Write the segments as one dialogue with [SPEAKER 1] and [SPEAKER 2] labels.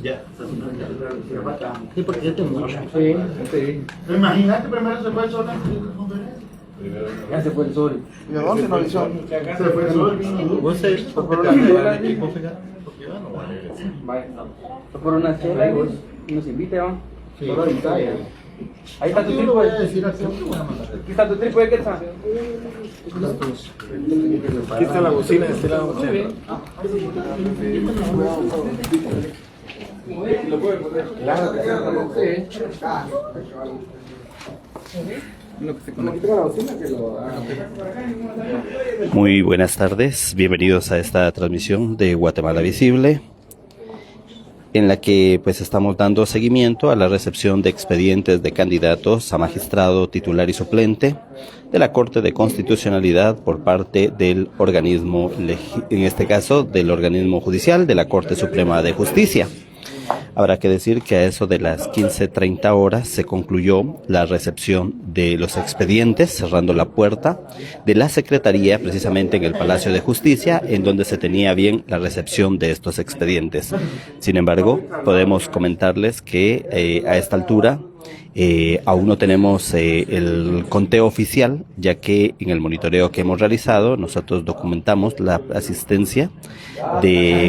[SPEAKER 1] Ya. Sí, porque yo tengo mucho. Sí. Imagínate, primero se fue el sol. Ya se fue el sol.
[SPEAKER 2] ¿Y de dónde no hizo?
[SPEAKER 1] Se fue el sol. ¿Vos sabés por qué te habla del equipo, fíjate? Porque yo no voy a
[SPEAKER 3] Por una chela y vos nos invite, ¿no?
[SPEAKER 1] Sí, ahorita ya.
[SPEAKER 3] Ahí está tu
[SPEAKER 1] Yo lo voy
[SPEAKER 3] trípode.
[SPEAKER 1] a decir así, te voy a mandar.
[SPEAKER 3] Aquí está tu trípode, ¿qué está?
[SPEAKER 2] Aquí está la bocina, de este lado.
[SPEAKER 3] Muy bien. Lo pueden poner.
[SPEAKER 2] Claro que sí.
[SPEAKER 3] Lo que se conecta a la bocina que lo haga.
[SPEAKER 4] Muy buenas tardes, bienvenidos a esta transmisión de Guatemala Visible, en la que pues estamos dando seguimiento a la recepción de expedientes de candidatos a magistrado titular y suplente de la Corte de Constitucionalidad por parte del organismo, en este caso del organismo judicial de la Corte Suprema de Justicia. Habrá que decir que a eso de las 15:30 horas se concluyó la recepción de los expedientes, cerrando la puerta de la Secretaría, precisamente en el Palacio de Justicia, en donde se tenía bien la recepción de estos expedientes. Sin embargo, podemos comentarles que a esta altura aún no tenemos el conteo oficial, ya que en el monitoreo que hemos realizado nosotros documentamos la asistencia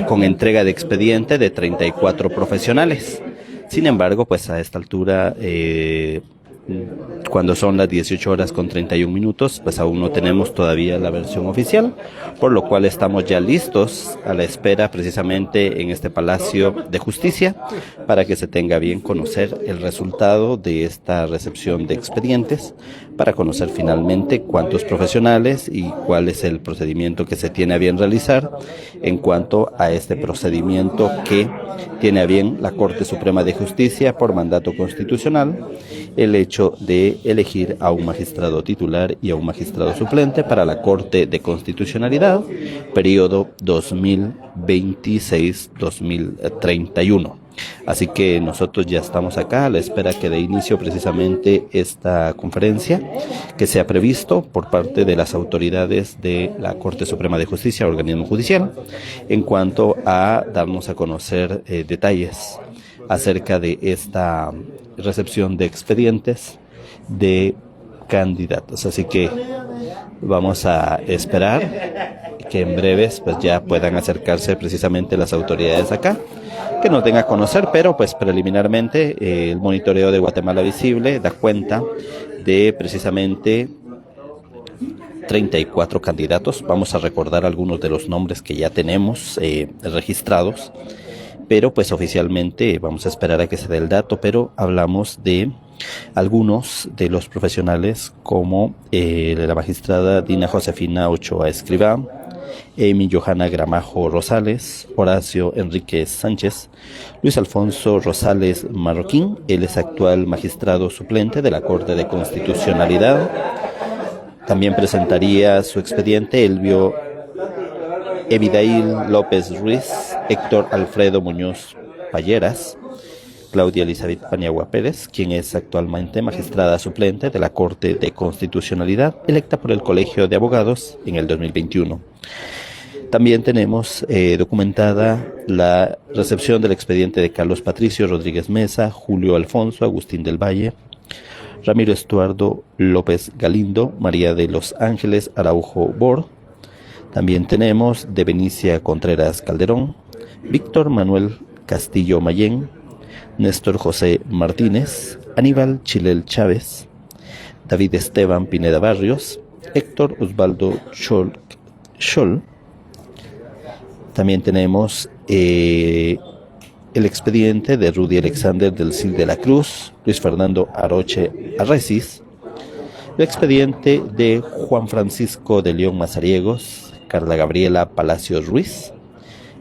[SPEAKER 4] con entrega de expediente de 34 profesionales. Sin embargo, pues a esta altura, cuando son las 18:31, pues aún no tenemos todavía la versión oficial, por lo cual estamos ya listos a la espera precisamente en este Palacio de Justicia para que se tenga bien conocer el resultado de esta recepción de expedientes, para conocer finalmente cuántos profesionales y cuál es el procedimiento que se tiene a bien realizar en cuanto a este procedimiento que tiene a bien la Corte Suprema de Justicia por mandato constitucional, el hecho de elegir a un magistrado titular y a un magistrado suplente para la Corte de Constitucionalidad, periodo 2026-2031. Así que nosotros ya estamos acá a la espera que dé inicio precisamente esta conferencia que se ha previsto por parte de las autoridades de la Corte Suprema de Justicia, organismo judicial, en cuanto a darnos a conocer detalles acerca de esta recepción de expedientes de candidatos. Así que vamos a esperar que en breves pues ya puedan acercarse precisamente las autoridades acá, que nos den a conocer, pero pues preliminarmente el monitoreo de Guatemala Visible da cuenta de precisamente 34 candidatos. Vamos a recordar algunos de los nombres que ya tenemos registrados, pero pues oficialmente vamos a esperar a que se dé el dato, pero hablamos de algunos de los profesionales como la magistrada Dina Josefina Ochoa Escrivá, Amy Johanna Gramajo Rosales, Horacio Enríquez Sánchez, Luis Alfonso Rosales Marroquín, él es actual magistrado suplente de la Corte de Constitucionalidad. También presentaría su expediente Evidail López Ruiz, Héctor Alfredo Muñoz Palleras, Claudia Elizabeth Paniagua Pérez, quien es actualmente magistrada suplente de la Corte de Constitucionalidad, electa por el Colegio de Abogados en el 2021. También tenemos documentada la recepción del expediente de Carlos Patricio Rodríguez Mesa, Julio Alfonso Agustín del Valle, Ramiro Estuardo López Galindo, María de los Ángeles Araujo Bor. También tenemos de Benicia Contreras Calderón, Víctor Manuel Castillo Mayén, Néstor José Martínez, Aníbal Chilel Chávez, David Esteban Pineda Barrios, Héctor Osvaldo Scholl. También tenemos el expediente de Rudy Alexander del Cid de la Cruz, Luis Fernando Aroche Arrecis, el expediente de Juan Francisco de León Mazariegos, Carla Gabriela Palacios Ruiz,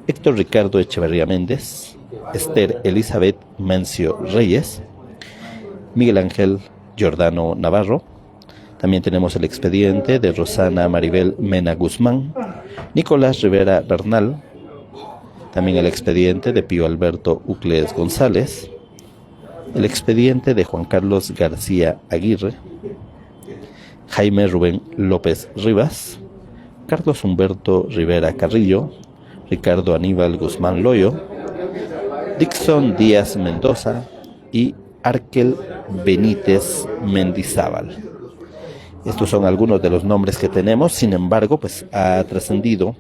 [SPEAKER 4] Héctor Ricardo Echeverría Méndez, Esther Elizabeth Mencio Reyes, Miguel Ángel Giordano Navarro. También tenemos el expediente de Rosana Maribel Mena Guzmán, Nicolás Rivera Bernal. También el expediente de Pío Alberto Ucles González, el expediente de Juan Carlos García Aguirre, Jaime Rubén López Rivas, Carlos Humberto Rivera Carrillo, Ricardo Aníbal Guzmán Loyo, Dixon Díaz Mendoza y Arkel Benítez Mendizábal. Estos son algunos de los nombres que tenemos. Sin embargo, pues ha trascendido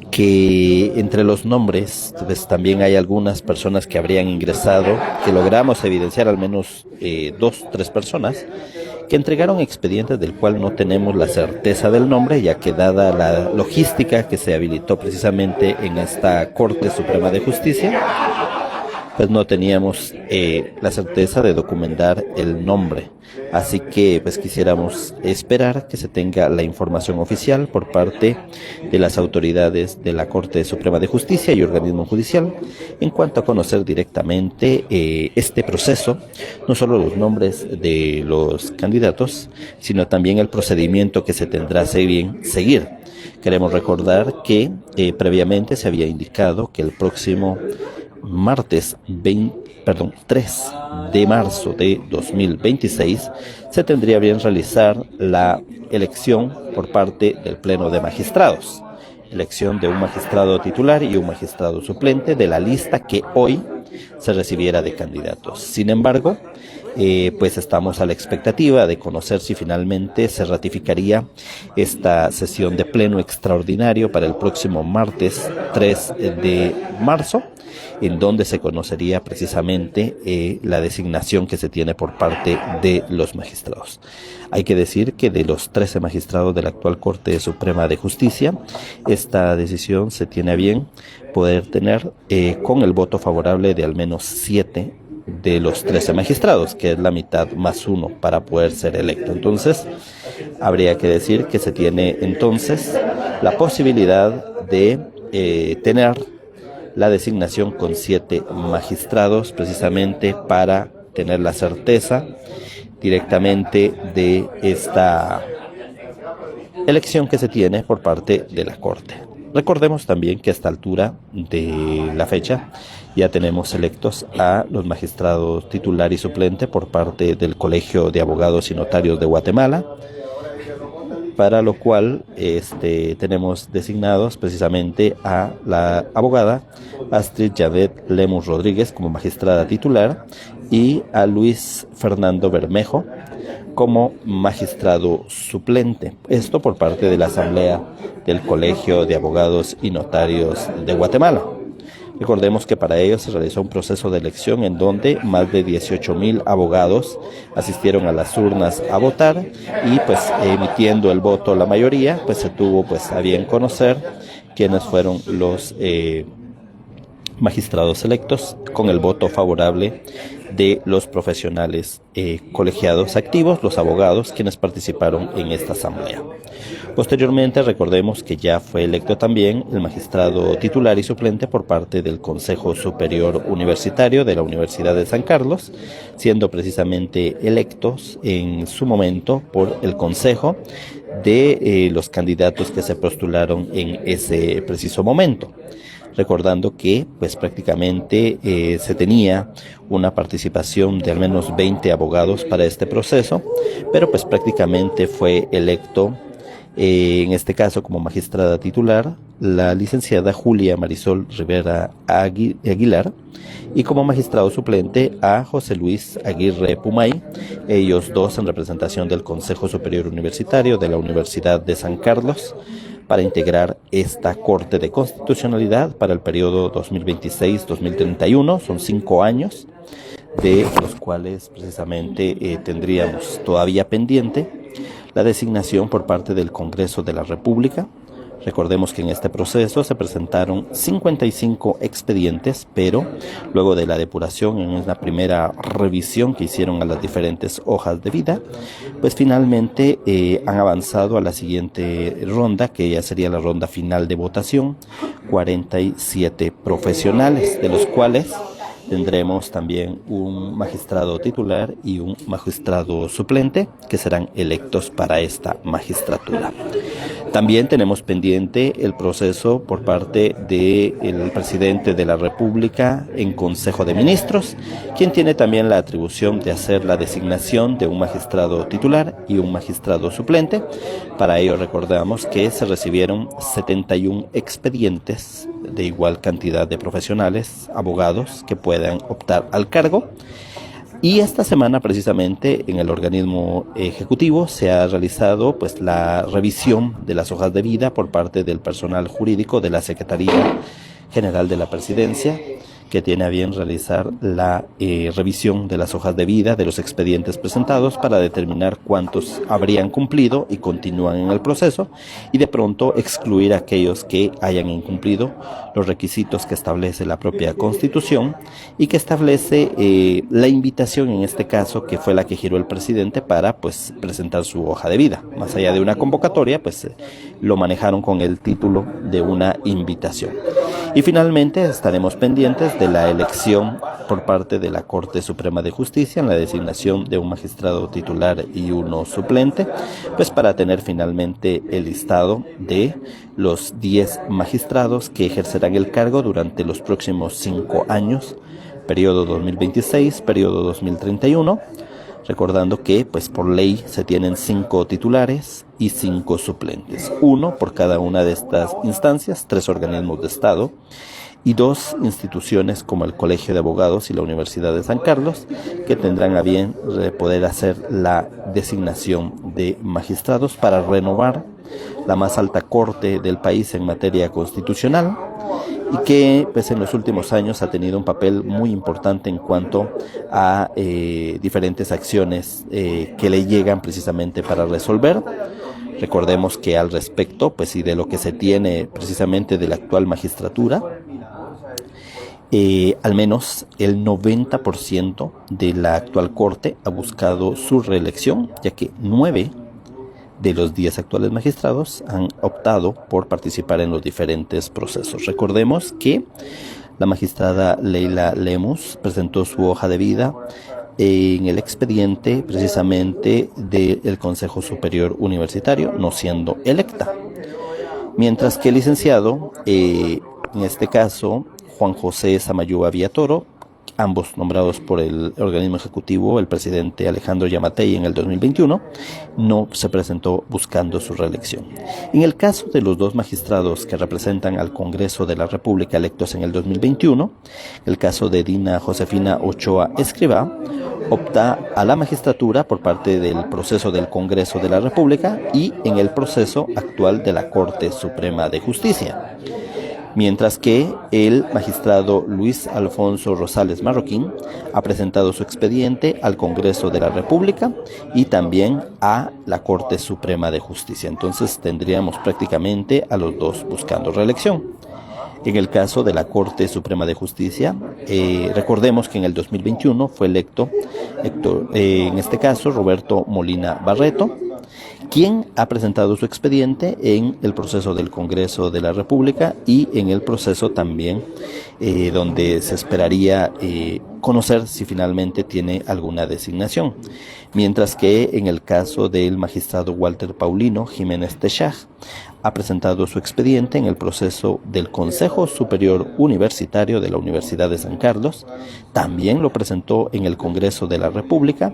[SPEAKER 4] que entre los nombres pues, también hay algunas personas que habrían ingresado, que logramos evidenciar al menos 2-3 personas que entregaron expedientes del cual no tenemos la certeza del nombre, ya que dada la logística que se habilitó precisamente en esta Corte Suprema de Justicia, pues no teníamos la certeza de documentar el nombre. Así que pues quisiéramos esperar que se tenga la información oficial por parte de las autoridades de la Corte Suprema de Justicia y organismo judicial en cuanto a conocer directamente este proceso, no solo los nombres de los candidatos, sino también el procedimiento que se tendrá que seguir. Queremos recordar que previamente se había indicado que el próximo martes 3 de marzo de 2026 se tendría bien realizar la elección por parte del Pleno de Magistrados, elección de un magistrado titular y un magistrado suplente de la lista que hoy se recibiera de candidatos. Sin embargo, pues estamos a la expectativa de conocer si finalmente se ratificaría esta sesión de pleno extraordinario para el próximo martes 3 de marzo, en donde se conocería precisamente la designación que se tiene por parte de los magistrados. Hay que decir que de los 13 magistrados de la actual Corte Suprema de Justicia, esta decisión se tiene a bien poder tener con el voto favorable de al menos 7 de los 13 magistrados, que es la mitad más 1 para poder ser electo. Entonces, habría que decir que se tiene entonces la posibilidad de tener la designación con 7 magistrados, precisamente para tener la certeza directamente de esta elección que se tiene por parte de la Corte. Recordemos también que a esta altura de la fecha ya tenemos electos a los magistrados titular y suplente por parte del Colegio de Abogados y Notarios de Guatemala, para lo cual tenemos designados precisamente a la abogada Astrid Yadet Lemus Rodríguez como magistrada titular y a Luis Fernando Bermejo como magistrado suplente. Esto por parte de la Asamblea del Colegio de Abogados y Notarios de Guatemala. Recordemos que para ello se realizó un proceso de elección en donde más de 18,000 abogados asistieron a las urnas a votar y pues emitiendo el voto la mayoría, pues se tuvo pues a bien conocer quiénes fueron los magistrados electos con el voto favorable de los profesionales colegiados activos, los abogados quienes participaron en esta asamblea. Posteriormente, recordemos que ya fue electo también el magistrado titular y suplente por parte del Consejo Superior Universitario de la Universidad de San Carlos, siendo precisamente electos en su momento por el Consejo de los candidatos que se postularon en ese preciso momento. Recordando que pues prácticamente se tenía una participación de al menos 20 abogados para este proceso, pero pues prácticamente fue electo en este caso como magistrada titular la licenciada Julia Marisol Rivera Aguilar y como magistrado suplente a José Luis Aguirre Pumay, ellos dos en representación del Consejo Superior Universitario de la Universidad de San Carlos, para integrar esta Corte de Constitucionalidad para el periodo 2026-2031. Son 5 años, de los cuales precisamente tendríamos todavía pendiente la designación por parte del Congreso de la República. Recordemos que en este proceso se presentaron 55 expedientes, pero luego de la depuración en la primera revisión que hicieron a las diferentes hojas de vida, pues finalmente han avanzado a la siguiente ronda, que ya sería la ronda final de votación, 47 profesionales, de los cuales tendremos también un magistrado titular y un magistrado suplente que serán electos para esta magistratura. También tenemos pendiente el proceso por parte del presidente de la República en Consejo de Ministros, quien tiene también la atribución de hacer la designación de un magistrado titular y un magistrado suplente. Para ello recordamos que se recibieron 71 expedientes de igual cantidad de profesionales, abogados que puedan optar al cargo. Y esta semana precisamente en el organismo ejecutivo se ha realizado pues la revisión de las hojas de vida por parte del personal jurídico de la Secretaría General de la Presidencia, que tiene a bien realizar la revisión de las hojas de vida de los expedientes presentados para determinar cuántos habrían cumplido y continúan en el proceso, y de pronto excluir a aquellos que hayan incumplido los requisitos que establece la propia Constitución y que establece la invitación, en este caso, que fue la que giró el presidente para pues presentar su hoja de vida. Más allá de una convocatoria, pues lo manejaron con el título de una invitación. Y finalmente estaremos pendientes de la elección por parte de la Corte Suprema de Justicia en la designación de un magistrado titular y uno suplente, pues para tener finalmente el listado de los 10 magistrados que ejercerán el cargo durante los próximos 5 años, periodo 2026, periodo 2031, recordando que pues por ley se tienen 5 titulares y 5 suplentes, 1 por cada una de estas instancias, 3 organismos de Estado y 2 instituciones como el Colegio de Abogados y la Universidad de San Carlos, que tendrán a bien poder hacer la designación de magistrados para renovar la más alta corte del país en materia constitucional, y que pues en los últimos años ha tenido un papel muy importante en cuanto a diferentes acciones que le llegan precisamente para resolver. Recordemos que al respecto, pues y de lo que se tiene precisamente de la actual magistratura, al menos el 90% de la actual corte ha buscado su reelección, ya que 9 de los 10 actuales magistrados han optado por participar en los diferentes procesos. Recordemos que la magistrada Leila Lemus presentó su hoja de vida en el expediente precisamente del Consejo Superior Universitario, no siendo electa. Mientras que el licenciado, en este caso, Juan José Samayoa Villatoro, ambos nombrados por el organismo ejecutivo, el presidente Alejandro Yamatei en el 2021, no se presentó buscando su reelección. En el caso de los 2 magistrados que representan al Congreso de la República electos en el 2021, el caso de Dina Josefina Ochoa Escrivá opta a la magistratura por parte del proceso del Congreso de la República y en el proceso actual de la Corte Suprema de Justicia. Mientras que el magistrado Luis Alfonso Rosales Marroquín ha presentado su expediente al Congreso de la República y también a la Corte Suprema de Justicia. Entonces tendríamos prácticamente a los 2 buscando reelección. En el caso de la Corte Suprema de Justicia, recordemos que en el 2021 fue electo, en este caso, Roberto Molina Barreto, quien ha presentado su expediente en el proceso del Congreso de la República y en el proceso también donde se esperaría conocer si finalmente tiene alguna designación. Mientras que en el caso del magistrado Walter Paulino Jiménez Techaj ha presentado su expediente en el proceso del Consejo Superior Universitario de la Universidad de San Carlos, también lo presentó en el Congreso de la República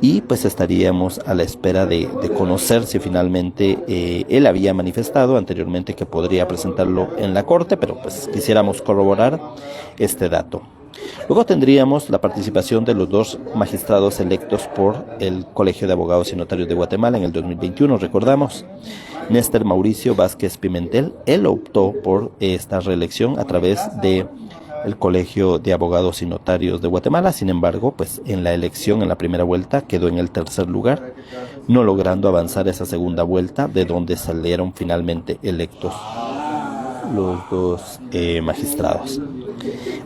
[SPEAKER 4] y pues estaríamos a la espera de conocer si finalmente él había manifestado anteriormente que podría presentarlo en la Corte, pero pues quisiéramos corroborar este dato. Luego tendríamos la participación de los 2 magistrados electos por el Colegio de Abogados y Notarios de Guatemala en el 2021, recordamos. Néstor Mauricio Vázquez Pimentel, él optó por esta reelección a través de el Colegio de Abogados y Notarios de Guatemala. Sin embargo, pues en la elección, en la primera vuelta, quedó en el tercer lugar, no logrando avanzar esa segunda vuelta, de donde salieron finalmente electos los 2 magistrados.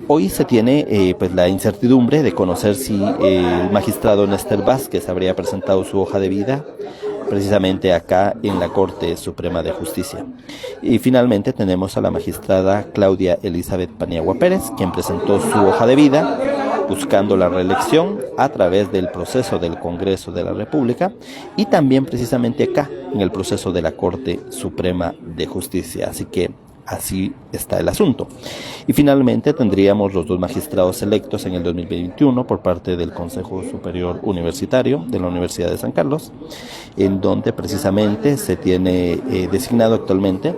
[SPEAKER 4] Hoy se tiene pues la incertidumbre de conocer si el magistrado Néstor Vázquez habría presentado su hoja de vida precisamente acá en la Corte Suprema de Justicia. Y finalmente tenemos a la magistrada Claudia Elizabeth Paniagua Pérez, quien presentó su hoja de vida buscando la reelección a través del proceso del Congreso de la República y también precisamente acá en el proceso de la Corte Suprema de Justicia. Así que así está el asunto. Y finalmente tendríamos los dos magistrados electos en el 2021 por parte del Consejo Superior Universitario de la Universidad de San Carlos, en donde precisamente se tiene designado actualmente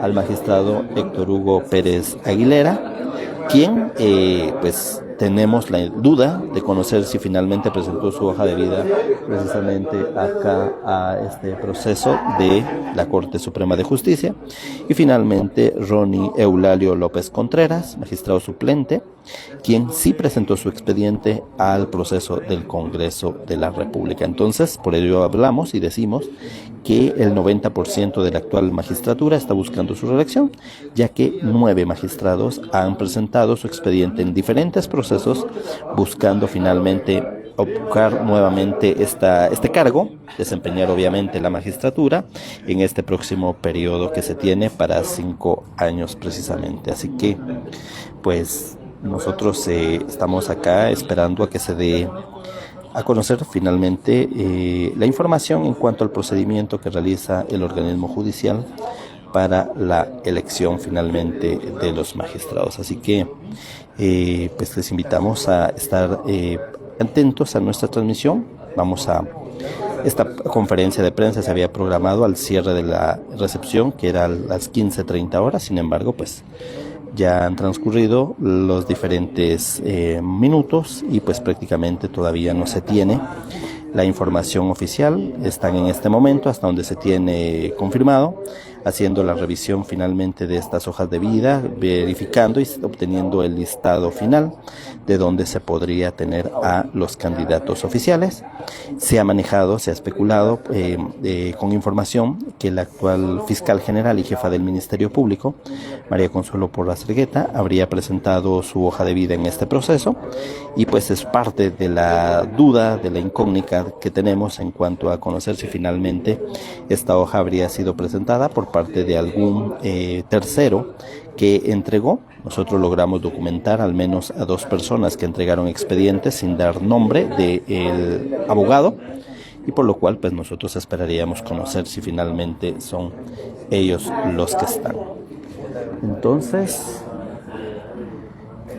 [SPEAKER 4] al magistrado Héctor Hugo Pérez Aguilera, quien pues tenemos la duda de conocer si finalmente presentó su hoja de vida precisamente acá a este proceso de la Corte Suprema de Justicia. Y finalmente Ronnie Eulalio López Contreras, magistrado suplente, quien sí presentó su expediente al proceso del Congreso de la República. Entonces, por ello hablamos y decimos que el 90% de la actual magistratura está buscando su reelección, ya que 9 magistrados han presentado su expediente en diferentes procesos, buscando finalmente ocupar nuevamente este cargo, desempeñar obviamente la magistratura en este próximo periodo que se tiene para 5 años precisamente. Así que, pues, nosotros estamos acá esperando a que se dé a conocer finalmente la información en cuanto al procedimiento que realiza el organismo judicial para la elección finalmente de los magistrados. Así que pues les invitamos a estar atentos a nuestra transmisión. Esta conferencia de prensa se había programado al cierre de la recepción, que era a las 15:30 horas. Sin embargo, pues ya han transcurrido los diferentes minutos y pues prácticamente todavía no se tiene la información oficial. Están en este momento, hasta donde se tiene confirmado, haciendo la revisión finalmente de estas hojas de vida, verificando y obteniendo el listado final de donde se podría tener a los candidatos oficiales. Se ha manejado, se ha especulado con información que la actual fiscal general y jefa del Ministerio Público, María Consuelo Porras Regueta, habría presentado su hoja de vida en este proceso, y pues es parte de la duda, de la incógnita que tenemos en cuanto a conocer si finalmente esta hoja habría sido presentada por parte de algún tercero que entregó. Nosotros logramos documentar al menos a 2 personas que entregaron expedientes sin dar nombre del abogado, y por lo cual pues nosotros esperaríamos conocer si finalmente son ellos los que están. Entonces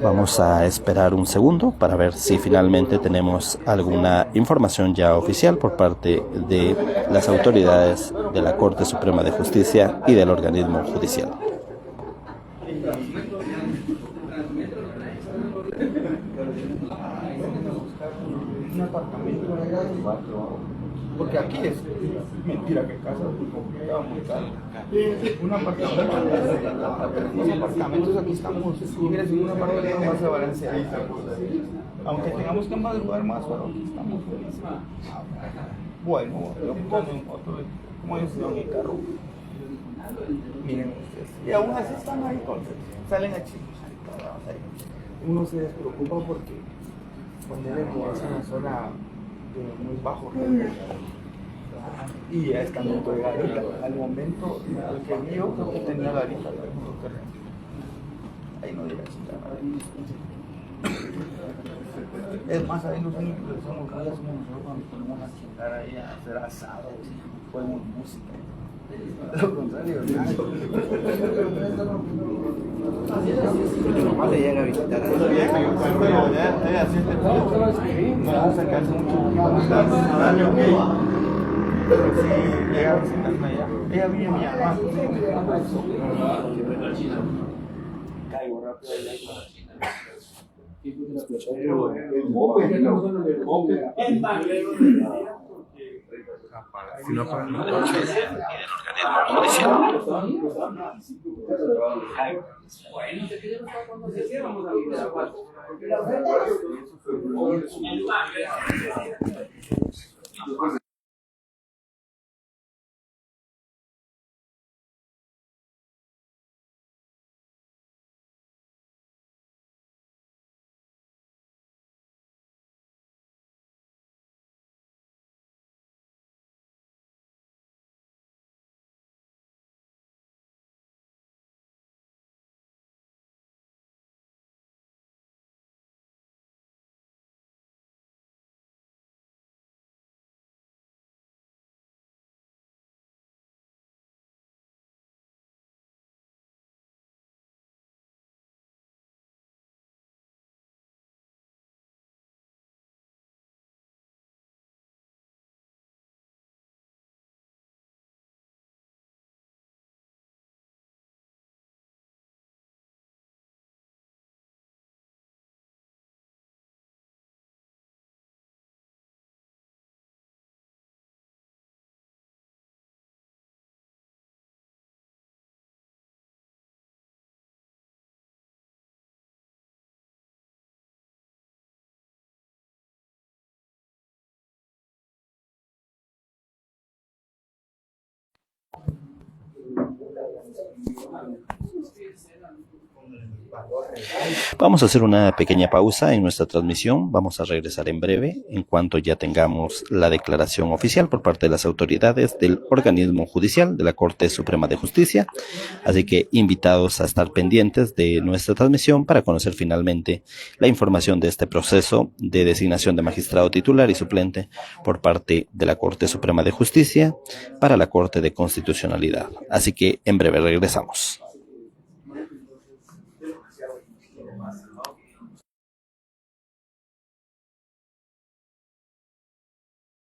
[SPEAKER 4] vamos a esperar un segundo para ver si finalmente tenemos alguna información ya oficial por parte de las autoridades de la Corte Suprema de Justicia y del organismo judicial.
[SPEAKER 2] Un apartamento porque aquí es mentira que casa estaba muy caro. Un apartamento, los apartamentos aquí estamos, mira, si un apartamento más se balancea, aunque tengamos que madrugar más, pero aquí estamos felices. Bueno, yo pongo otro, como yo en mi carro, miren ustedes, y aún así están ahí contentos, salen a chicos, uno se despreocupa porque ponerle que es una zona de muy bajo y ya están dentro de garita. Al momento, el que vio, creo que tenía garita en el terreno. Ahí no digas nada. Es más, ahí los únicos que somos nosotros cuando ponemos a chingar ahí a hacer asado, ponemos música. Lo contrario, mi mamá le llega a visitar a ella siente me gusta que hace mucho año que sí llega a visitarme allá. Ella vive en mi mamá, caigo rápido allá.
[SPEAKER 5] Si no apagan la noche.
[SPEAKER 4] Vamos a hacer una pequeña pausa en nuestra transmisión. Vamos a regresar en breve en cuanto ya tengamos la declaración oficial por parte de las autoridades del organismo judicial de la Corte Suprema de Justicia. Así que invitados a estar pendientes de nuestra transmisión para conocer finalmente la información de este proceso de designación de magistrado titular y suplente por parte de la Corte Suprema de Justicia para la Corte de Constitucionalidad. Así que en breve regresamos.